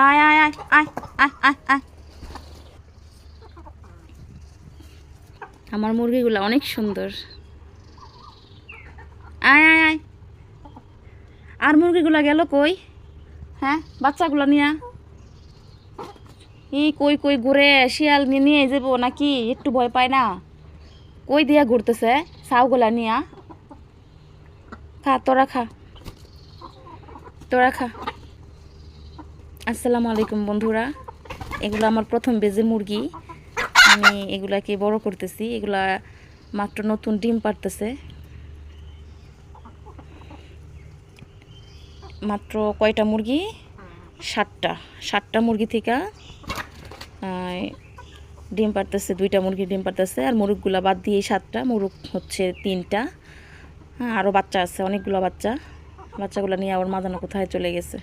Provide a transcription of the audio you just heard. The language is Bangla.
আয় আয় আয় আয় আয় আয় আয়। আমার মুরগিগুলো অনেক সুন্দর। আয় আয় আয়। আর মুরগিগুলো গেল কই? হ্যাঁ, বাচ্চাগুলো নিয়ে এই কই কই ঘুরে শিয়াল নিয়ে নিয়ে যাবো নাকি? একটু ভয় পায় না? কই দিয়া ঘুরতেছে ছাউগুলা নিয়া? খা তোরা, খা তোরা খা। আসসালামু আলাইকুম বন্ধুরা, এগুলো আমার প্রথম বেজে মুরগি। আমি এগুলাকে বড় করতেছি। এগুলা মাত্র নতুন ডিম পারতেছে। মাত্র কয়টা মুরগি? 7টা মুরগি থেকে ডিম পারতেছে। 2টা মুরগি ডিম পারতেছে। আর মুরগগুলা বাদ দিয়ে 7টা, মুরগ হচ্ছে 3টা। হ্যাঁ, আরও বাচ্চা আছে অনেকগুলো বাচ্চা। বাচ্চাগুলো নিয়ে আবার মাদানো কোথায় চলে গেছে।